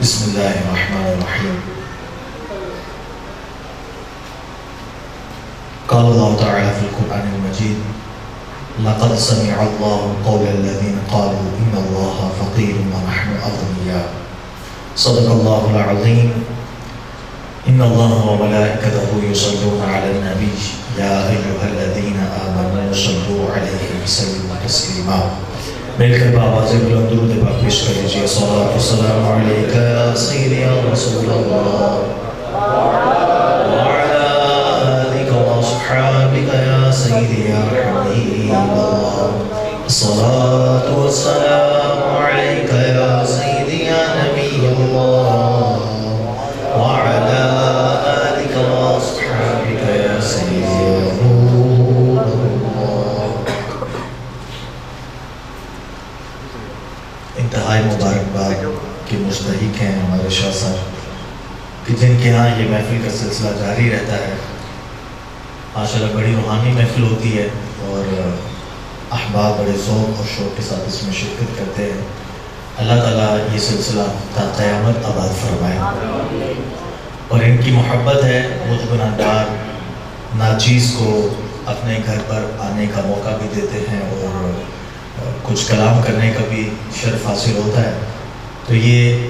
بسم اللہ الرحمن الرحیم. قال اللہ تعالی فی القرآن المجید لقد سمع اللہ قول الذین قالوا ان اللہ فقیر ونحن اغنیاء. صدق اللہ العظیم. ان اللہ وملائکتہ یصلون علی النبی یا ایھا الذین آمنوا صلوا علیہ وسلموا تسلیما. مل کر بابا سے بلند درود پاک پیش کر لیجیے. صلاۃ والسلام علیک یا سیدی یا رسول اللہ وعلی آلک واصحابک یا سیدی یا حبیب اللہ. صلاۃ والسلام علیک یا سیدی یا نبی اللہ وعلی آلک واصحابک یا سیدی یا نور اللہ. انتہائی مبارکباد کے مستحق ہیں ہمارے شاہ صاحب کہ جن کے ہاں یہ محفل کا سلسلہ جاری رہتا ہے. ماشاءاللہ بڑی روحانی محفل ہوتی ہے اور احباب بڑے ذوق اور شوق کے ساتھ اس میں شرکت کرتے ہیں. اللہ تعالیٰ یہ سلسلہ تا قیامت آباد فرمائے. اور ان کی محبت ہے مجھ گناہگار ناچیز کو اپنے گھر پر آنے کا موقع بھی دیتے ہیں اور کچھ کلام کرنے کا بھی شرف حاصل ہوتا ہے. تو یہ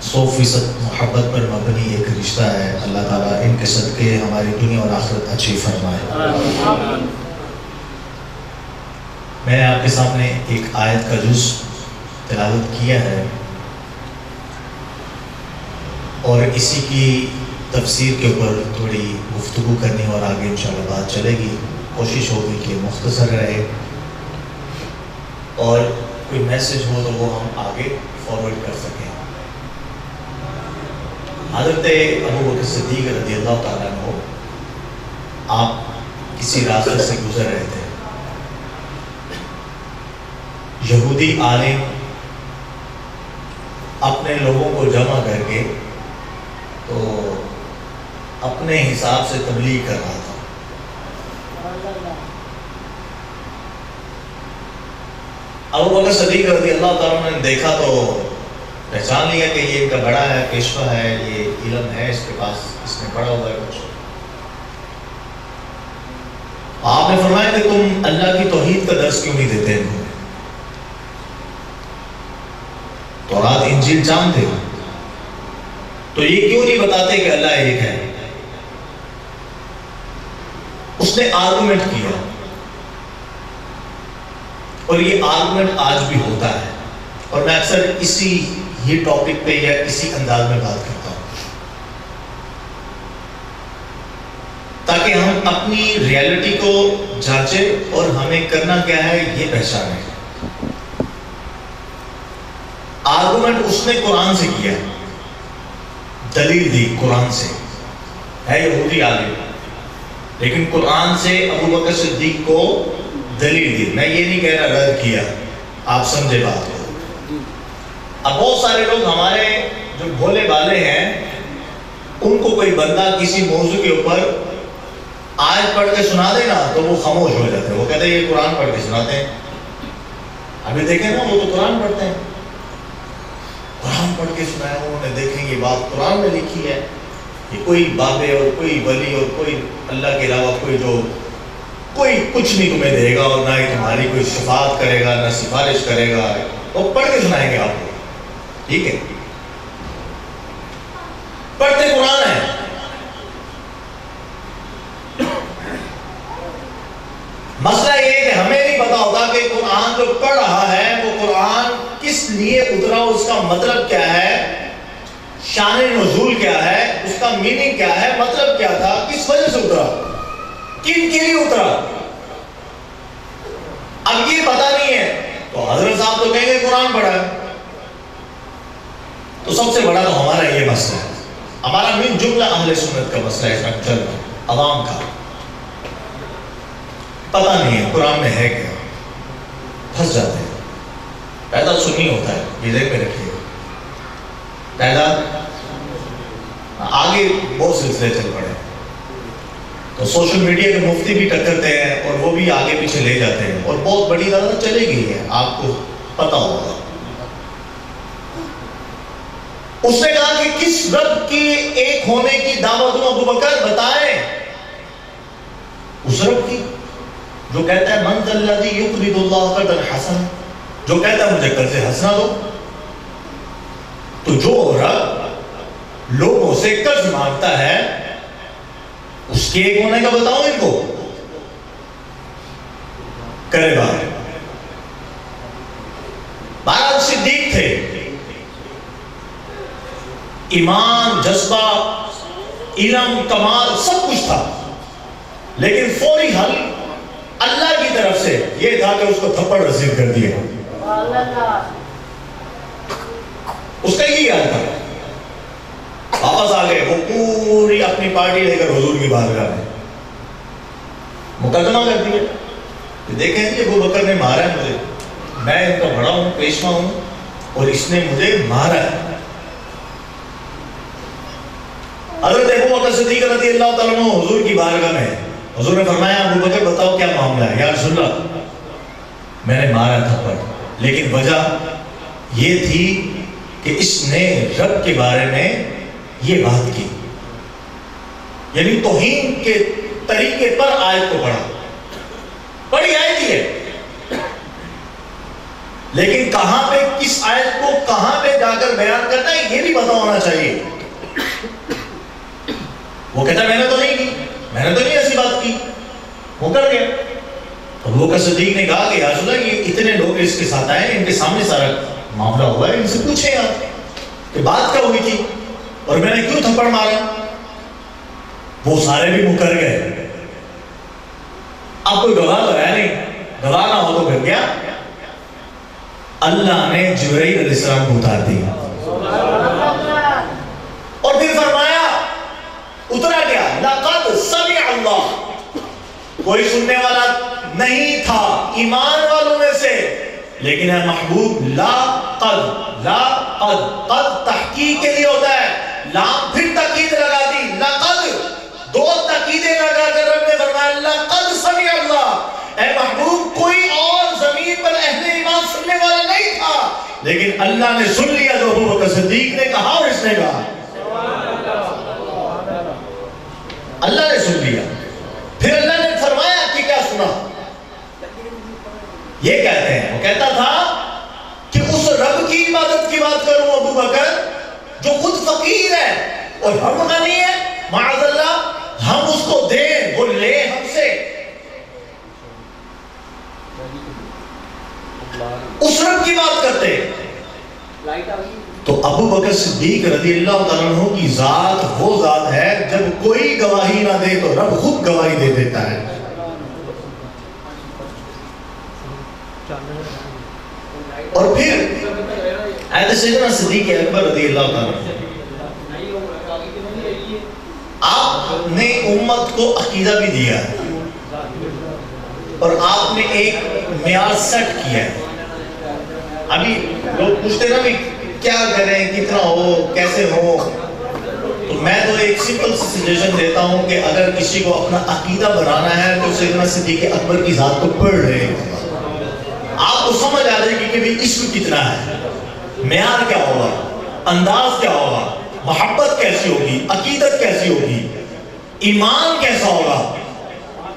100% محبت پر مبنی ایک رشتہ ہے. اللہ تعالیٰ ان کے صدقے ہماری دنیا اور آخرت اچھی فرمائے. میں نے آپ کے سامنے ایک آیت کا جز تلاوت کیا ہے اور اسی کی تفسیر کے اوپر تھوڑی گفتگو کرنی اور آگے انشاءاللہ بات چلے گی. کوشش ہوگی کہ مختصر رہے اور کوئی میسج ہو تو وہ ہم آگے فارورڈ کر سکیں. حضرت ابو بکر صدیق رضی اللہ تعالیٰ عنہ آپ کسی راستے سے گزر رہے تھے. یہودی عالم اپنے لوگوں کو جمع کر کے تو اپنے حساب سے تبلیغ کر رہا تھا. ابو بکر صدیق رضی اللہ تعالیٰ نے دیکھا تو پہچان لیا کہ یہ ان کا بڑا ہے، پیشوا ہے، یہ علم ہے اس کے پاس، اس نے پڑھا ہوا ہے کچھ. آپ نے فرمایا کہ تم اللہ کی توحید کا درس کیوں نہیں دیتے ان کو؟ تورات انجیل جانتے ہو تو یہ کیوں نہیں بتاتے کہ اللہ ایک ہے؟ اس نے آرگومنٹ کیا اور یہ آرگومنٹ آج بھی ہوتا ہے اور میں اکثر یہ ٹاپک پہ یا اسی انداز میں بات کرتا ہوں تاکہ ہم اپنی ریالٹی کو جانچیں اور ہمیں کرنا کیا ہے یہ پہچانیں. آرگومنٹ اس نے قرآن سے کیا، دلیل دی قرآن سے، ہے یہودی عالم لیکن قرآن سے ابو بکر صدیق کو دلیل دی. میں یہ نہیں کہہ رہا رد کیا، آپ سمجھے بات کو. اب بہت سارے لوگ ہمارے جو بھولے بالے ہیں ان کو کوئی بندہ کسی موضوع کے اوپر آیت پڑھ کے سنا دے نا تو وہ خاموش ہو جاتے ہیں. وہ کہتے ہیں یہ قرآن پڑھ کے سناتے ہیں. ابھی دیکھیں نا وہ تو قرآن پڑھتے ہیں، قرآن پڑھ کے سنایا انہوں نے. دیکھیں یہ بات قرآن میں لکھی ہے کہ کوئی بابے اور کوئی ولی اور کوئی اللہ کے علاوہ کوئی کچھ نہیں تمہیں دے گا اور نہ ہی تمہاری کوئی شفاعت کرے گا، نہ سفارش کرے گا. وہ پڑھ کے سنائیں گے آپ کو. ٹھیک ہے، پڑھتے قرآن ہے. مسئلہ یہ کہ ہمیں نہیں پتا ہوتا کہ قرآن جو پڑھ رہا ہے وہ قرآن کس لیے اترا، اس کا مطلب کیا ہے، شان نزول کیا ہے، اس کا میننگ کیا ہے، مطلب کیا تھا، کس وجہ سے اترا، کن کے لیے اترا. اب یہ پتا نہیں ہے تو حضرت صاحب تو کہیں گے قرآن پڑھا ہے. تو سب سے بڑا تو ہمارا یہ مسئلہ ہے، ہمارا من جملہ اہل سنت کا مسئلہ ہے. اس میں چل رہا عوام کا پتہ نہیں ہے قرآن میں ہے کیا، پھنس جاتے ہیں. پیدا سنی ہوتا ہے، یہ ذہن میں رکھیے. پیدا آگے بہت سلسلے چل پڑے تو سوشل میڈیا کے مفتی بھی ٹکرتے ہیں اور وہ بھی آگے پیچھے لے جاتے ہیں اور بہت بڑی زیادہ چلے گئی ہے، آپ کو پتہ ہوگا. اس نے کہا کہ کس رب کی ایک ہونے کی دعوت دوں ابو بکر بتائیں؟ اس رب کی جو کہتا ہے من ذا الذی یقرض اللہ قرضا حسنا، جو کہتا ہے مجھے قرض حسنا دو. تو جو رب لوگوں سے قرض مانگتا ہے اس کے ایک ہونے کا بتاؤ ان کو. کرے بات بارہ صدیق تھے، ایمان، جذبہ، علم، کمال سب کچھ تھا، لیکن فوری حل اللہ کی طرف سے یہ تھا کہ اس کو تھپڑ رسید کر دیا. اس کا یہی حال تھا. واپس آ گئے، وہ پوری اپنی پارٹی لے کر حضور کی بارگاہ میں مقدمہ کر دیا کہ دیکھیں جی ابو بکر نے مارا ہے مجھے، میں ان کا بڑا ہوں، پیشوا ہوں، اور اس نے مجھے مارا ہے. حضرت ابو بکر صدیق رضی اللہ تعالیٰ عنہ حضور کی بارگاہ میں، حضور نے فرمایا ابو بکر بتاؤ کیا معاملہ ہے؟ یا رسول اللہ میں نے مارا تھپڑ، لیکن وجہ یہ تھی کہ اس نے رب کے بارے میں یہ بات کی، یعنی توہین کے طریقے پر آیت کو پڑھا. بڑی آیت ہی ہے، لیکن کہاں پہ کس آیت کو کہاں پہ جا کر بیان کرنا ہے یہ بھی پتہ ہونا چاہیے. وہ کہتا میں نے تو نہیں کی، میں نے تو نہیں ایسی بات کی، وہ کر گیا. ابو بکر صدیق نے کہا کہ یا رسول اللہ یہ اتنے لوگ اس کے ساتھ آئے، ان کے سامنے سارا معاملہ ہوا ہے، ان سے پوچھیں آپ کہ بات کیا ہوئی تھی اور میں نے کیوں تھپڑ مارا. وہ سارے بھی مکر گئے. اب کوئی گواہ تو ہے نہیں، گواہ نہ ہو تو پھر کیا؟ اللہ نے جبرائیل علیہ السلام کو اتار دیا اور پھر فرمایا اترا کیا؟ لقد سمع اللہ. کوئی سننے والا نہیں تھا ایمان والوں میں سے، لیکن ہے محبوب لا قد، لا قد، قد تحقیق کے لیے ہوتا ہے، لام پھر تاکید لگا دی، لقد دو تاکیدیں لگا کر رب نے فرمایا لقد سمع اللہ. اے محبوب کوئی اور زمین پر اہل ایمان سننے والا نہیں تھا، لیکن اللہ نے سن لیا جو ابو بکر صدیق نے کہا اور اس نے کہا. اللہ نے سن لیا. پھر اللہ نے فرمایا کہ کیا سنا؟ یہ کہتے ہیں، وہ کہتا تھا کہ اس رب کی عبادت کی بات کروں ابو بکر جو خود فقیر ہے اور ہم غنی ہیں، معاذ اللہ ہم اس کو دیں وہ لے ہم سے. اس رب کی بات کرتے. تو ابو بکر صدیق رضی اللہ تعالیٰ عنہ کی ذات وہ ذات ہے جب کوئی گواہی نہ دے تو رب خود گواہی دے دیتا ہے. اور پھر حضرت سیدنا صدیق اکبر رضی اللہ تعالیٰ عنہ آپ نے امت کو عقیدہ بھی دیا اور آپ نے ایک معیار سیٹ کیا ہے. ابھی لوگ پوچھتے نا بھی کیا کریں، کتنا ہو، کیسے ہو، تو میں تو ایک سمپل سجیشن دیتا ہوں کہ اگر کسی کو اپنا عقیدہ بنانا ہے تو سیدنا صدیق اکبر کی ذات کو پڑھ لیں، آپ کو سمجھ آ جائے گی کہ بھی عشق کتنا ہے، معیار کیا ہوگا، انداز کیا ہوگا، محبت کیسی ہوگی، عقیدت کیسی ہوگی، ایمان کیسا ہوگا.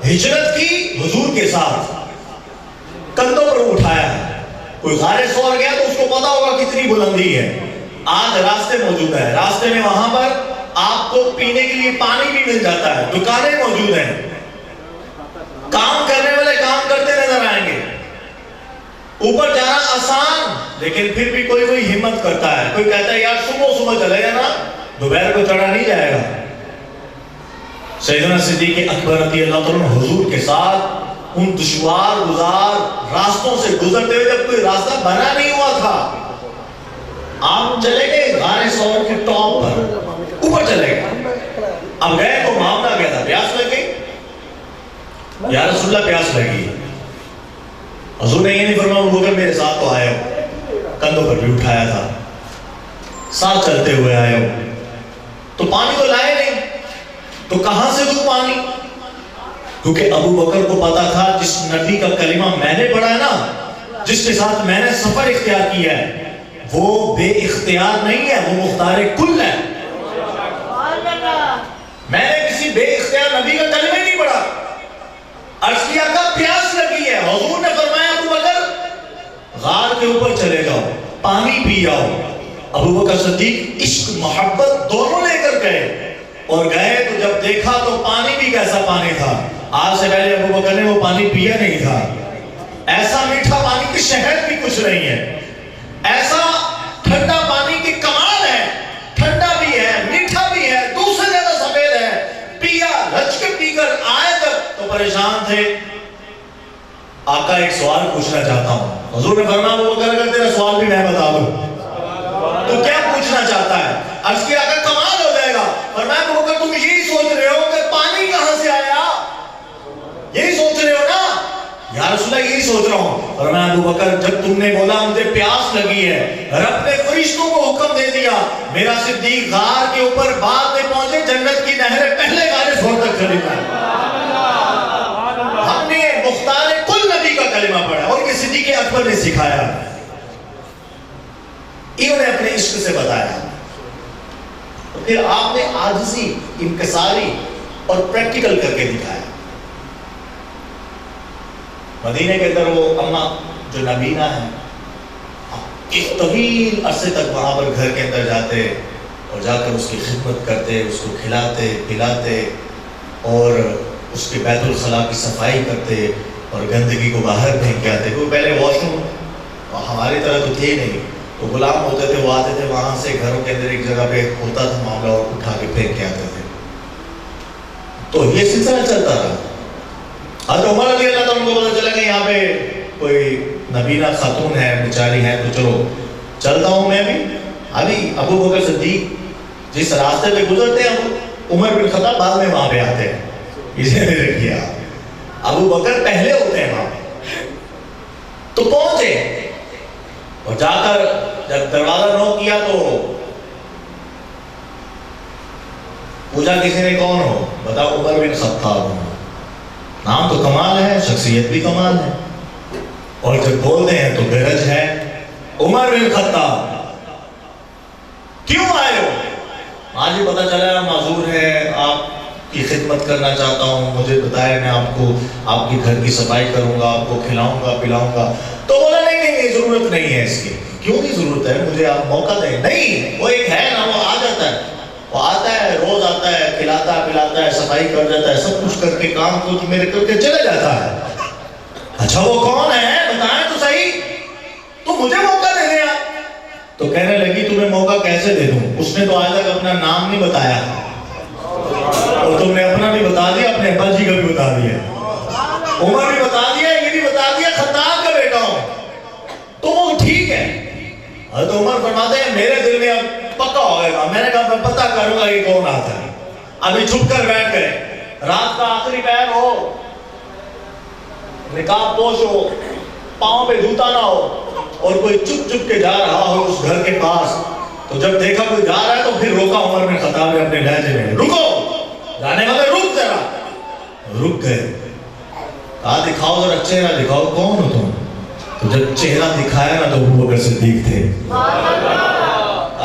ہجرت کی حضور کے ساتھ کندھوں پر اٹھایا ہے. کوئی غار ثور گیا تو اس کو پتا ہوگا کتنی بلندی ہے. آج راستے موجود ہے، راستے میں وہاں پر آپ کو پینے کے لیے پانی بھی مل جاتا ہے، دکانیں موجود ہیں، کام کرنے والے کام کرتے نظر آئیں گے. اوپر جانا آسان، لیکن پھر بھی کوئی ہمت کرتا ہے. کوئی کہتا ہے یار صبح چلے جانا، دوپہر کو چڑھا نہیں جائے گا. سیدنا صدیق اکبر رضی اللہ عنہ حضور کے ساتھ ان دشوار گزار راستوں سے گزرتے ہوئے جب کوئی راستہ بنا نہیں ہوا تھا، آپ چلے گئے غار ثور کے ٹاپ پر، اوپر چلے گئے. اب گئے تو معاملہ کیا تھا؟ پیاس لگ گئی. یا رسول اللہ پیاس لگی. حضور نے یہ نہیں فرمایا ابو بکر میرے ساتھ تو آئے ہو، کندھوں پر بھی اٹھایا تھا، ساتھ چلتے ہوئے آئے ہو، تو پانی تو لائے نہیں، تو کہاں سے دوں پانی؟ کیونکہ ابو بکر کو پتا تھا جس نبی کا کلمہ میں نے پڑھا ہے نا، جس کے ساتھ میں نے سفر اختیار کیا ہے، وہ بے اختیار نہیں ہے، وہ مختار کل ہے۔ میں نے کسی بے اختیار نبی کا کلمہ ہی نہیں پڑھا۔ عرض کیا کہ پیاس لگی ہے، حضور نے فرمایا ابو بکر غار کے اوپر چلے جاؤ، پانی پی آؤ۔ ابو بکر صدیق عشق محبت دونوں لے کر گئے، اور گئے تو جب دیکھا تو پانی بھی کیسا پانی تھا، آج سے پہلے ابو بکر نے وہ پانی پیا نہیں تھا۔ ایسا میٹھا پانی کہ شہد بھی کچھ نہیں ہے، ایسا ٹھنڈا پانی کی کمال ہے، ٹھنڈا بھی ہے، میٹھا بھی ہے، دوسرے زیادہ سفید ہے۔ پیا، رچ کے پی کر آئے جب تو پریشان تھے۔ آقا ایک سوال پوچھنا چاہتا ہوں۔ حضور نے فرمایا ابو بکر اگر تیرا سوال بھی میں بتا دوں تو کیا پوچھنا چاہتا ہے؟ عرض کیا آقا کمال ہو جائے گا۔ فرمایا ابو بکر تم یہی سوچ رہے ہو کہ پانی کہاں سے آیا؟ یہی سوچ رہے ہو نا؟ یا رسول اللہ یہی سوچ رہا ہوں۔ فرمایا ابو بکر جب تم نے بولا مجھے پیاس لگی ہے، رب نے فرشتوں کو حکم دے دیا، میرا صدیق غار کے اوپر بعد میں پہنچے، جنت کی نہریں پہلے غار فور تک چلی جائیں۔ ہم نے مختار کل نبی کا کلمہ پڑھا اور یہ صدیق اکبر نے سکھایا، انہوں نے اپنے عشق سے بتایا۔ پھر آپ نے عاجزی، انکساری اور پریکٹیکل کر کے دکھایا۔ مدینے کے اندر وہ اماں جو نبینہ ہے، ایک طویل عرصے تک وہاں پر گھر کے اندر جاتے اور جا کر اس کی خدمت کرتے، اس کو کھلاتے پلاتے اور اس کے بیت الخلاء کی صفائی کرتے اور گندگی کو باہر پھینک کے آتے۔ وہ پہلے واش روم ہماری طرح تو تھے نہیں، وہ غلام ہوتے تھے، وہ آتے تھے وہاں سے گھروں کے اندر ایک جگہ پہ ہوتا تھا معاملہ اور اٹھا کے پھینک کے آتے تھے۔ تو یہ سلسلہ چلتا رہا۔ حضرت عمر رضی اللہ تعالیٰ کو پتہ چلا کہ یہاں پہ کوئی نبینہ خاتون ہے، بیچاری ہے، تو چلو چلتا ہوں میں بھی۔ ابھی ابو بکر صدیق جس راستے پہ گزرتے ہیں عمر بن خطاب بعد میں وہاں پہ آتے ہیں، اسے نے رکھیا، ابو بکر پہلے ہوتے ہیں وہاں پہ۔ تو پہنچے اور جا کر جب دروازہ نوک کیا تو پوچھا کسی نے کون ہو؟ بتا عمر بن خطاب ہوں۔ نام تو کمال ہے، شخصیت بھی کمال ہے، اور جب بولتے ہیں تو گرج ہے۔ عمر بن خطاب کیوں آئے ہو؟ آج ہی پتہ چلا معذور ہے، آپ کی خدمت کرنا چاہتا ہوں، مجھے بتایا میں آپ کو آپ کے گھر کی صفائی کروں گا، آپ کو کھلاؤں گا پلاؤں گا۔ تو بولا نہیں نہیں ضرورت نہیں ہے اس کی۔ کیوں نہیں ضرورت ہے؟ مجھے آپ موقع دیں۔ نہیں، وہ ایک ہے نا، وہ آ جاتا ہے، وہ آتا ہے، روز آتا ہے، کھلاتا ہے پلاتا ہے، صفائی کر جاتا ہے، سب کچھ کر کے کام کو میرے کر کے چلے جاتا ہے۔ اچھا وہ کون ہے بتائیں تو صحیح، تو مجھے موقع دے دیں آپ۔ تو کہنے لگی تمہیں موقع کیسے دے دوں؟ اس نے تو آج تک اپنا نام نہیں بتایا، اور تم نے اپنا بھی بتا دیا، اپنے ابا جی کا بھی بتا دیا، عمر بھی بتا دیا، یہ بھی بتا دیا خطاب کا بیٹا ہوں۔ تو وہ ٹھیک ہے۔ حضرت عمر فرماتے ہیں میرے دل میں اب پکا ہو گیا، میں نے کہا میں پتہ کروں گا یہ کون آتا ہے۔ ابھی چھپ کر بیٹھ گئے، رات کا آخری پہر ہو، نقاب پوش ہو، پاؤں پہ جوتا نہ ہو، اور کوئی چپ چپ کے جا رہا ہو اس گھر کے پاس، تو جب دیکھا کوئی جا رہا ہے تو پھر روکا عمر بن خطاب نے اپنے لہجے میں، رکو، جانے والے رک ذرا۔ رک گئے، کہا دکھاؤ ذرا چہرہ دکھاؤ، کون ہو تم؟ تو جب چہرہ دکھایا نا تو ابو بکر صدیق تھے۔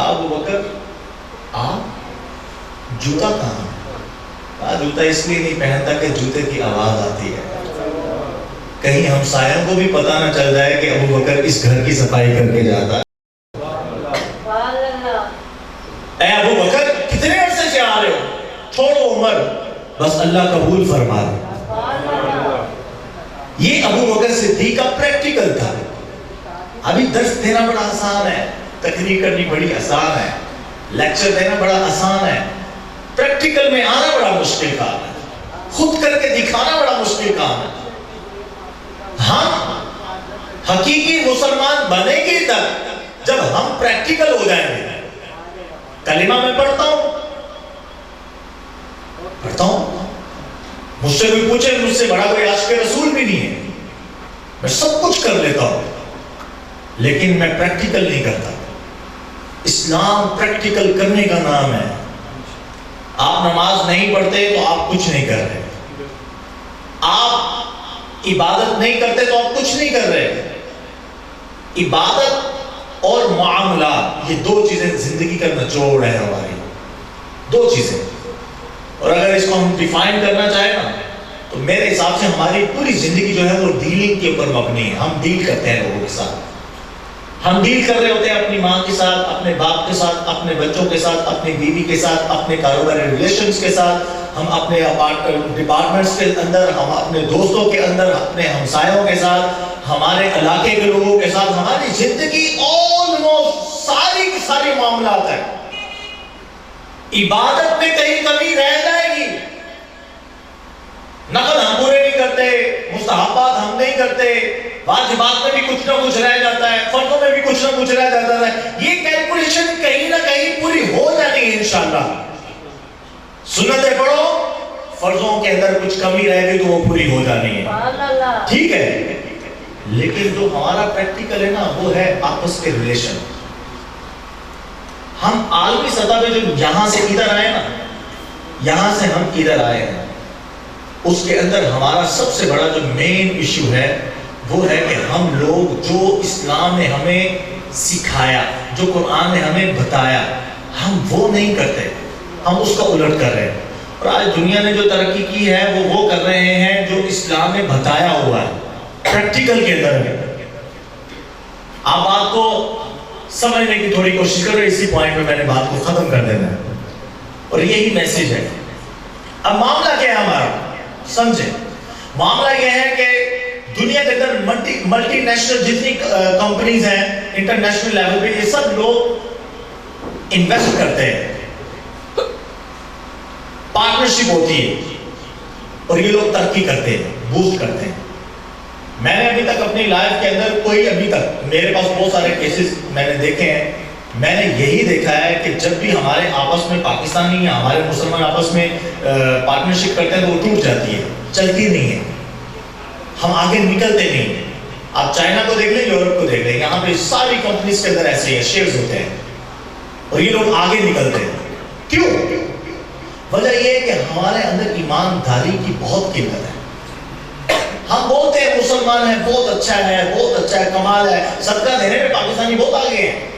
ابو بکر آپ جوتا کہاں؟ کہا جوتا اس لیے نہیں پہنتا کہ جوتے کی آواز آتی ہے، کہیں ہمسایوں کو بھی پتہ نہ چل جائے کہ ابو بکر اس گھر کی صفائی کر کے جاتا ہے۔ اے ابو بکر کتنے عرصے سے آ رہے ہو؟ چھوڑو عمر، بس اللہ قبول فرما دے۔ یہ ابو بکر صدیق کا پریکٹیکل تھا۔ ابھی درس دینا بڑا آسان ہے، تقریر کرنی بڑی آسان ہے، لیکچر دینا بڑا آسان ہے، پریکٹیکل میں آنا بڑا مشکل کام ہے، خود کر کے دکھانا بڑا مشکل کام ہے۔ ہم حقیقی مسلمان بنے گی تب جب ہم پریکٹیکل ہو جائیں گے۔ کلمہ میں پڑھتا ہوں، مجھ سے کوئی پوچھے، مجھ سے بڑا کوئی عاشق رسول بھی نہیں ہے، میں سب کچھ کر لیتا ہوں، لیکن میں پریکٹیکل نہیں کرتا۔ اسلام پریکٹیکل کرنے کا نام ہے۔ آپ نماز نہیں پڑھتے تو آپ کچھ نہیں کر رہے، آپ عبادت نہیں کرتے تو آپ کچھ نہیں کر رہے۔ عبادت اور معاملات، یہ دو چیزیں زندگی کا نچوڑ ہے ہماری، دو چیزیں. اور اگر اس کو ہم ڈیفائن کرنا چاہیں نا تو میرے حساب سے ہماری پوری زندگی جو ہے وہ ڈیلنگ کے اوپر مبنی ہے. ہم ڈیل کرتے ہیں لوگوں کے ساتھ، ہم ڈیل کر رہے ہوتے ہیں اپنی ماں کے ساتھ، اپنے باپ کے ساتھ، اپنے بچوں کے ساتھ، اپنی بیوی کے ساتھ، اپنے کاروباری ریلیشنز کے ساتھ، ہم اپنے ڈپارٹمنٹس کے اندر، ہم اپنے دوستوں کے اندر، اپنے ہمسایوں کے ساتھ، ہمارے علاقے کے لوگوں کے ساتھ. ہماری زندگی آلموسٹ ساری کی ساری معاملات ہیں. عبادت میں کہیں کمی رہ جائے گی، نقل ہم پورے نہیں کرتے، مستحبات ہم نہیں کرتے، واجبات میں بھی کچھ نہ کچھ رہ جاتا ہے، فرضوں میں بھی کچھ نہ کچھ رہ جاتا ہے. یہ کیلکولیشن کہیں نہ کہیں پوری ہو جانی ہے انشاءاللہ. سنتیں پڑھو، فرضوں کے اندر کچھ کمی رہ گئی تو وہ پوری ہو جانی ہے، ٹھیک ہے. لیکن جو ہمارا پریکٹیکل ہے نا وہ ہے آپس کے ریلیشن. ہم عالمی سطح پہ جو یہاں سے ادھر آئے نا، یہاں سے ہم ادھر آئے ہیں، اس کے اندر ہمارا سب سے بڑا جو مین ایشو ہے وہ ہے کہ ہم لوگ جو اسلام نے ہمیں سکھایا، جو قرآن نے ہمیں بتایا، ہم وہ نہیں کرتے، ہم اس کا الٹ کر رہے ہیں. اور آج دنیا نے جو ترقی کی ہے وہ کر رہے ہیں جو اسلام نے بتایا ہوا ہے پریکٹیکل کے اندر میں. آپ بات کو سمجھنے کی تھوڑی کوشش کرو، اسی پوائنٹ میں نے بات کو ختم کر دینا ہے اور یہی میسج ہے. اب معاملہ کیا ہے ہمارا، سمجھیں. معاملہ یہ ہے کہ دنیا کے اندر ملٹی نیشنل جتنی کمپنیز ہیں انٹرنیشنل لیول پہ، یہ سب لوگ انویسٹ کرتے ہیں، پارٹنرشپ ہوتی ہے اور یہ لوگ ترقی کرتے ہیں، بوسٹ کرتے ہیں. میں نے ابھی تک اپنی لائف کے اندر ابھی تک میرے پاس بہت سارے کیسز میں نے دیکھے ہیں. میں نے یہی دیکھا ہے کہ جب بھی ہمارے آپس میں پاکستانی یا ہمارے مسلمان آپس میں پارٹنرشپ کرتے ہیں تو وہ ٹوٹ جاتی ہے، چلتی نہیں ہے، ہم آگے نکلتے نہیں ہیں. آپ چائنا کو دیکھ لیں، یورپ کو دیکھ لیں، یہاں پہ ساری کمپنیز کے اندر ایسے ہی شیئرز ہوتے ہیں اور یہ لوگ آگے نکلتے ہیں. کیوں؟ وجہ یہ ہے کہ ہمارے اندر ایمانداری کی بہت قیمت ہے. ہم بولتے ہیں مسلمان ہیں، بہت اچھا ہے، بہت اچھا ہے، کمال ہے، صدقہ دینے میں پاکستانی بہت آگے ہیں.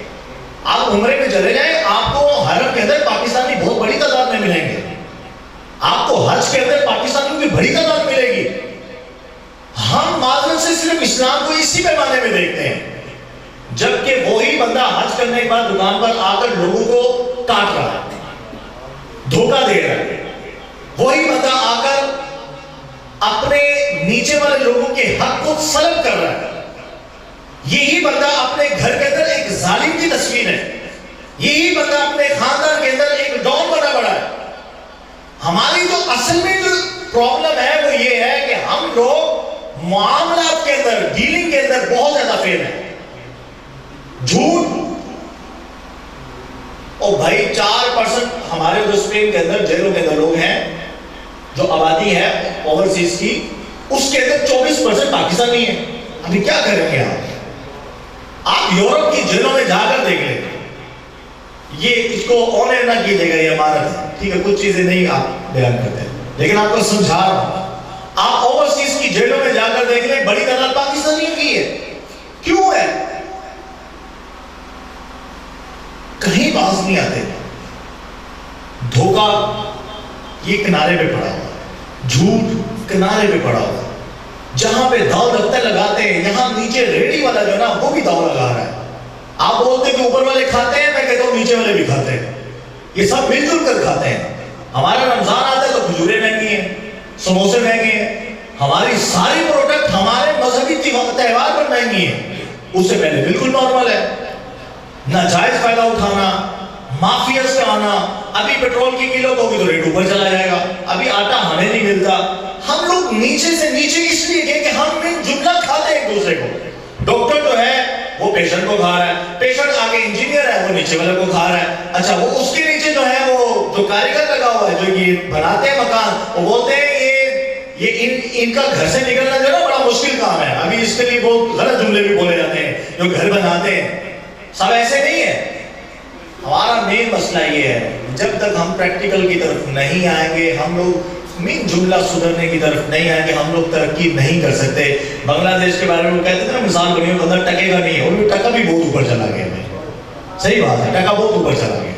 آپ عمرے میں چلے جائیں، آپ کو حرم کے اندر پاکستانی بہت بڑی تعداد میں ملیں گے. آپ کو حج کے اندر پاکستانیوں کی بڑی تعداد ملے گی. ہم معذرت سے صرف اسلام کو اسی پیمانے میں دیکھتے ہیں، جبکہ وہی بندہ حج کرنے کے بعد دکان پر آ کر لوگوں کو کاٹ رہا ہے، دھوکہ دے رہا ہے. وہی بندہ آ کر اپنے نیچے والے لوگوں کے حق کو سلب کر رہا ہے. یہی بندہ اپنے گھر کے اندر ایک ظالم کی تصویر ہے. یہی بندہ اپنے خاندان کے اندر ایک ڈان بنا بڑا ہے. ہماری جو اصل میں جو پرابلم ہے وہ یہ ہے کہ ہم لوگ معاملات کے اندر، ڈیلنگ کے اندر بہت زیادہ فیل ہیں. جھوٹ. اور بھائی 4% ہمارے جو اسپین کے اندر جیلوں کے اندر لوگ ہیں، جو آبادی ہے اوورسیز کی، اس کے اندر 24% پاکستانی ہیں. ابھی کیا کریں گے آپ یورپ کی جیلوں میں جا کر دیکھ لیں. یہ اس کو آن ایئر نہ کیجیے گا، یہ عمارت ہے، ٹھیک ہے، کچھ چیزیں نہیں آپ بیان کرتے ہیں لیکن آپ کو سمجھا رہا ہوں. آپ اوورسیز کی جیلوں میں جا کر دیکھ لیں، بڑی تعداد پاکستانیوں کی ہے. کیوں ہے؟ کہیں باز نہیں آتے. دھوکہ یہ کنارے پہ پڑا ہوا، جھوٹ کنارے پہ پڑا ہوا. جہاں پہ داؤ لگتا لگاتے ہیں، یہاں نیچے ریڈی والا جو نا وہ بھی داؤ لگا رہا ہے. آپ بولتے ہیں کہ اوپر والے کھاتے ہیں، میں کہتا ہوں نیچے والے بھی کھاتے ہیں. یہ سب مل جل کر کھاتے ہیں. ہمارا رمضان آتا ہے تو کھجوریں مہنگی ہیں، سموسے مہنگے ہیں، ہماری ساری پروڈکٹ ہمارے مذہبی تہوار پر مہنگی ہیں. اس سے پہلے بالکل نارمل ہے. ناجائز فائدہ اٹھانا، مافیاز کا آنا. ابھی پیٹرول کی کلو ہوگی تو ریٹ اوپر چلا جائے گا. ابھی آٹا ہمیں نہیں ملتا. ہم لوگ نیچے سے نیچے اس لیے کہ ہم جملہ کھاتے ہیں ایک دوسرے کو. ڈاکٹر جو ہے وہ پیشنٹ کو کھا رہا ہے، پیشنٹ آگے انجینئر ہے وہ نیچے والے کو کھا رہا ہے. اچھا وہ اس کے نیچے جو ہے وہ جو کاریگر لگا ہوا ہے جو یہ بناتے ہیں مکان، وہ بولتے ہیں یہ ان کا گھر سے نکلنا جو ہے نا بڑا مشکل کام ہے. ابھی اس کے لیے بہت غلط جملے بھی بولے جاتے ہیں جو گھر بناتے ہیں. سب ایسے نہیں ہے. ہمارا مین مسئلہ یہ ہے جب تک ہم پریکٹیکل کی طرف نہیں آئیں گے، ہم لوگ جملہ سدھرنے کی طرف نہیں ہے کہ ہم لوگ ترقی نہیں کر سکتے. بنگلہ دیش کے بارے میں وہ کہتے تھے نا مثال بنی بندہ ٹکے گا نہیں ہے, اور ٹکا بھی بہت اوپر چلا گیا ہے. صحیح بات ہے, ٹکا بہت اوپر چلا گیا.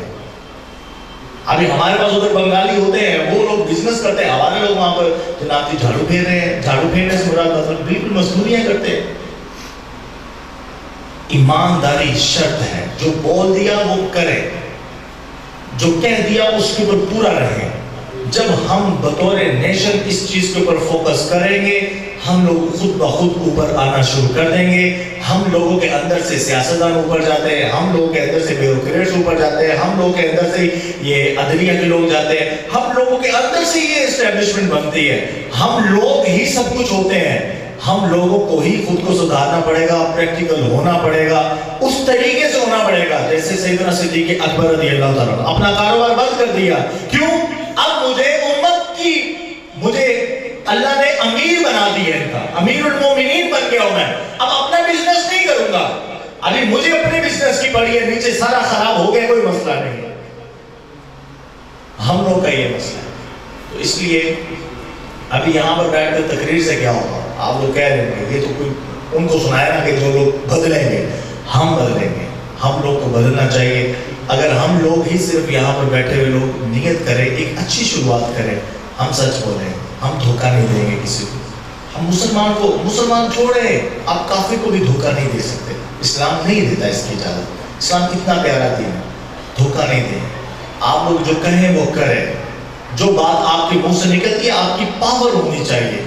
ابھی ہمارے پاس ادھر بنگالی ہوتے ہیں, وہ لوگ بزنس کرتے ہیں, ہمارے لوگ وہاں پر جناب جی جھاڑو پھیر رہے ہیں. جھاڑو پھیرنے سے مراد مطلب بالکل مزدوریاں کرتے ہیں. ایمانداری شرط ہے, جو بول دیا وہ کرے, جو کہہ دیا اس کے اوپر پورا رہے. جب ہم بطور نیشن اس چیز کے اوپر فوکس کریں گے, ہم لوگ خود بخود اوپر آنا شروع کر دیں گے. ہم لوگوں کے اندر سے سیاستدان اوپر جاتے ہیں, ہم لوگوں کے اندر سے بیوروکریٹس اوپر جاتے ہیں, ہم لوگوں کے اندر سے یہ عدلیہ کے لوگ جاتے ہیں, ہم لوگوں کے اندر سے یہ اسٹیبلشمنٹ بنتی ہے. ہم لوگ ہی سب کچھ ہوتے ہیں. ہم لوگوں کو ہی خود کو سدھارنا پڑے گا, پریکٹیکل ہونا پڑے گا, اس طریقے سے ہونا پڑے گا جیسے سیدنا صدیق اکبر رضی اللہ تعالیٰ اپنا کاروبار بند کر دیا. کیوں؟ اب مجھے اللہ نے امیر بنا دیا, ان کا امیر المومنین بن گیا ہوں میں. اب اپنا بزنس نہیں کروں گا, ابھی مجھے اپنے بزنس کی پڑی ہے, نیچے سارا خراب ہو گیا, کوئی مسئلہ نہیں ہے. ہم لوگ کا یہ مسئلہ ہے. تو اس لیے ابھی یہاں پر بیٹھ کر تقریر سے کیا ہوگا؟ آپ لوگ کہہ رہے ہیں یہ تو کوئی ان کو سنائے نا کہ جو لوگ بدلیں گے, ہم بدلیں گے. ہم لوگ کو بدلنا چاہیے. اگر ہم لوگ ہی صرف یہاں پر بیٹھے ہوئے لوگ نیت کریں, ایک اچھی شروعات کریں, ہم سچ بولیں, ہم دھوکہ نہیں دیں گے کسی کو. ہم مسلمان چھوڑے, آپ کافر کو بھی دھوکہ نہیں دے سکتے. اسلام نہیں دیتا اس کی اجازت. اسلام کتنا پیارا دین ہے, دھوکہ نہیں دیں. آپ لوگ جو کہیں وہ کریں. جو بات آپ کے منہ سے نکلتی ہے آپ کی پاور ہونی چاہیے.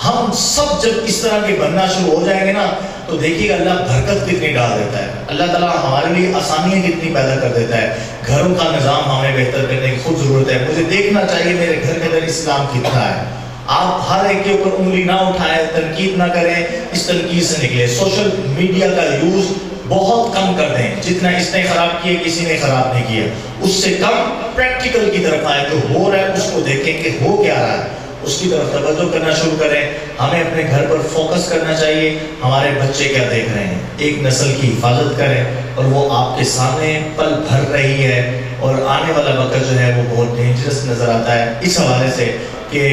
ہم سب جب اس طرح کے بننا شروع ہو جائیں گے نا, تو دیکھیے گا اللہ برکت کتنی ڈال دیتا ہے. اللہ تعالیٰ ہمارے لیے آسانیاں کتنی پیدا کر دیتا ہے. گھروں کا نظام ہمیں بہتر کرنے کی خود ضرورت ہے. مجھے دیکھنا چاہیے میرے گھر کے اندر اسلام کتنا ہے. آپ ہر ایک کے اوپر انگلی نہ اٹھائیں, تنقید نہ کریں, اس تنقید سے نکلے. سوشل میڈیا کا یوز بہت کم کر دیں. جتنا اس نے خراب کیا کسی نے خراب نہیں کیا, اس سے کم پریکٹیکل کی طرف آئیں. جو ہو رہا ہے اس کو دیکھیں کہ ہو کیا رہا ہے, اس کی طرف توجہ کرنا شروع کریں. ہمیں اپنے گھر پر فوکس کرنا چاہیے, ہمارے بچے کیا دیکھ رہے ہیں. ایک نسل کی حفاظت کریں, اور وہ آپ کے سامنے پل بھر رہی ہے, اور آنے والا وقت جو ہے وہ بہت ڈینجرس نظر آتا ہے. اس حوالے سے کہ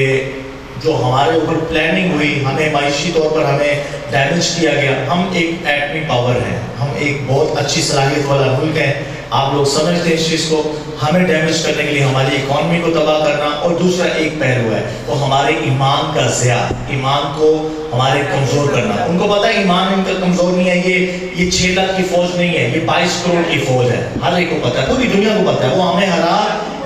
جو ہمارے اوپر پلاننگ ہوئی, ہمیں معاشی طور پر ہمیں ڈیمیج کیا گیا. ہم ایک ایٹمی پاور ہیں, ہم ایک بہت اچھی صلاحیت والا ملک ہیں. آپ لوگ سمجھتے ہیں اس چیز کو. ہمیں ڈیمیج کرنے کے لیے ہماری اکانومی کو تباہ کرنا, اور دوسرا ایک پہلو ہے وہ ہمارے ایمان کا ضیاع, ایمان کو ہمارے کمزور کرنا. ان کو پتا ہے ایمان ان کا کمزور نہیں ہے. یہ 6 لاکھ کی فوج نہیں ہے, یہ 22 کروڑ کی فوج ہے. ہر ایک کو پتا ہے, پوری دنیا کو پتا ہے, وہ ہمیں ہرا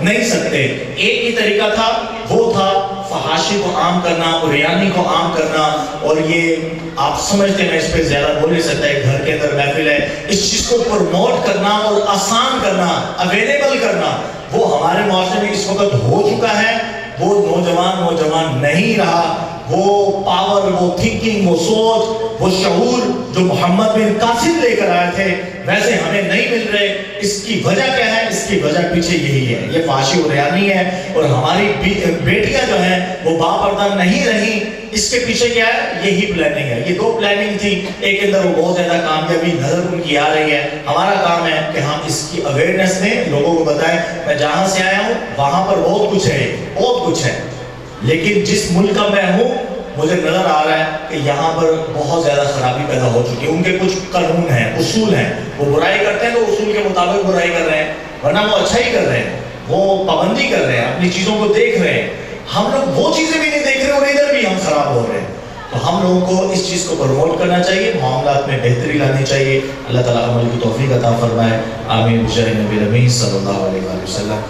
نہیں سکتے. ایک ہی طریقہ تھا, وہ تھا فحاشی کو عام کرنا اور ریانی کو عام کرنا. اور یہ آپ سمجھتے ہیں, میں اس پہ زیادہ بول نہیں سکتا, ایک گھر کے اندر محفل ہے, اس چیز کو پروموٹ کرنا اور آسان کرنا, اویلیبل کرنا, وہ ہمارے معاشرے میں اس وقت ہو چکا ہے. وہ نوجوان نہیں رہا. وہ پاور, وہ تھنکنگ, وہ سوچ, وہ شعور جو محمد بن قاسم لے کر آئے تھے, ویسے ہمیں نہیں مل رہے. اس کی وجہ کیا ہے؟ اس کی وجہ پیچھے یہی ہے, یہ فحاشی و ریانی ہے. اور ہماری بیٹیاں جو ہیں وہ باپردہ نہیں رہی. اس کے پیچھے کیا ہے؟ یہی پلاننگ ہے. یہ 2 پلاننگ تھی, ایک اندر وہ بہت زیادہ کامیابی نظر ان کی آ رہی ہے. ہمارا کام ہے کہ ہم اس کی اویئرنیس دیں, لوگوں کو بتائیں. میں جہاں سے آیا ہوں وہاں پر بہت کچھ ہے, بہت کچھ ہے, لیکن جس ملک کا میں ہوں مجھے نظر آ رہا ہے کہ یہاں پر بہت زیادہ خرابی پیدا ہو چکی ہے. ان کے کچھ قانون ہیں, اصول ہیں, وہ برائی کرتے ہیں تو اصول کے مطابق برائی کر رہے ہیں, ورنہ وہ اچھا ہی کر رہے ہیں, وہ پابندی کر رہے ہیں, اپنی چیزوں کو دیکھ رہے ہیں. ہم لوگ وہ چیزیں بھی نہیں دیکھ رہے اور ادھر بھی ہم خراب ہو رہے ہیں. تو ہم لوگوں کو اس چیز کو پروموٹ کرنا چاہیے, معاملات میں بہتری لانی چاہیے. اللہ تعالیٰ عمل کی توفیق عطا فرمائے. آمین بجاہ نبی الامین صلی اللہ علیہ وسلم.